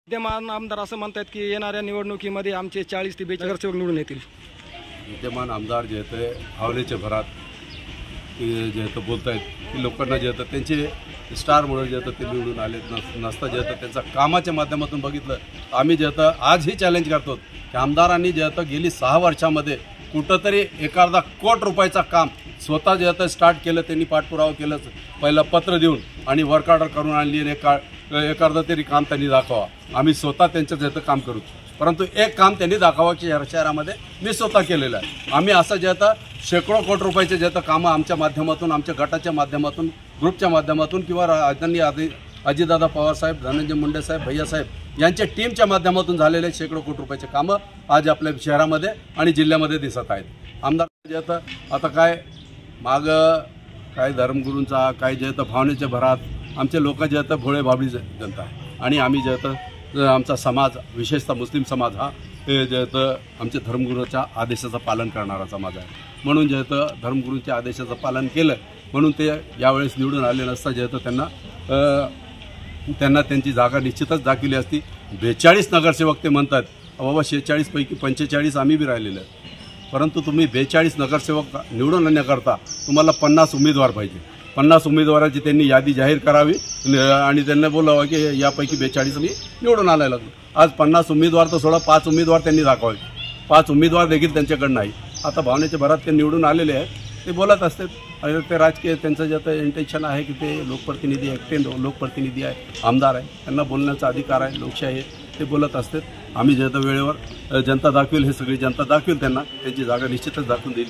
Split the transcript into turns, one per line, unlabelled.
विद्यमान आमदार असं म्हणतात की येणाऱ्या निवडणुकीमध्ये आमचे 40 ते 42 नगरसेवक निवडून येतील।
विद्यमान आमदार जे आहेत हवलेच्या भरात जे आहेत बोलत आहेत की लोकांना जे आहेत त्यांचे स्टारमुळे जे आहेत ते निवडून आले नसता जे आहेत त्यांचा कामाच्या माध्यमातून बघितलं। आम्ही जे आहेत आज ही चॅलेंज करतो की आमदारांनी जे आहेत गेली 6 वर्षामध्ये कुठंतरी 1.5 कोटी रुपयाचं काम स्वतः जे आहेत स्टार्ट केलं, त्यांनी पाठपुरावा केलं, पहिलं पत्र देऊन आणि वर्क ऑर्डर करून आणली आणि एखादं तरी काम त्यांनी दाखवा। आम्ही स्वतः त्यांचं जे काम करू, परंतु एक काम त्यांनी दाखवा की शहरामध्ये मी स्वतः केलेलं आहे। आम्ही असं जे आता शेकडो कोटी रुपयाचे जे कामं आमच्या माध्यमातून, आमच्या गटाच्या माध्यमातून, ग्रुपच्या माध्यमातून किंवा राजधानी अजितदादा पवार साहेब, धनंजय मुंडे साहेब, भैया साहेब यांच्या टीमच्या माध्यमातून झालेले शेकडो कोटी रुपयाचे कामं आज आपल्या शहरामध्ये आणि जिल्ह्यामध्ये दिसत आहेत। आमदार जे आता काय मागं काय धर्मगुरूंचा काय जे भावनेच्या भरात आमचे लोक जे भोळे भाबडी जनता आहे आणि आम्ही जे आमचा समाज विशेषतः मुस्लिम समाज हा जे आमच्या धर्मगुरूच्या आदेशाचं पालन करणारा समाज आहे। म्हणून जे धर्मगुरूंच्या आदेशाचं पालन केलं म्हणून ते यावेळेस निवडून आले नसता जे त्यांना त्यांची जागा निश्चितच दाखवली असती। 42 नगरसेवक ते म्हणतात, बाबा 46 पैकी 45 आम्ही बी राहिलेलं आहे, परंतु तुम्ही 42 नगरसेवक निवडून आणण्याकरता तुम्हाला 50 उमेदवार पाहिजे। 50 उमेदवारांची त्यांनी यादी जाहीर करावी आणि त्यांना बोलावं की यापैकी 42 मी निवडून आणायला लागलो। आज 50 उमेदवार तर सोडा, 5 उमेदवार त्यांनी दाखवावे, 5 उमेदवार देखील त्यांच्याकडे नाही। आता भावनेच्या भरात ते निवडून आलेले आहेत, ते बोलत असतात आणि ते राजकीय त्यांचं जे आता इंटेन्शन आहे की ते लोकप्रतिनिधी ॲक्टिव्ह लोकप्रतिनिधी आहे, आमदार आहे, त्यांना बोलण्याचा अधिकार आहे, लोकशाही आहे, ते बोलत असतात। आम्ही जे आता वेळेवर जनता दाखवेल, हे सगळी जनता दाखवेल, त्यांना त्यांची जागा निश्चितच दाखवून देईल।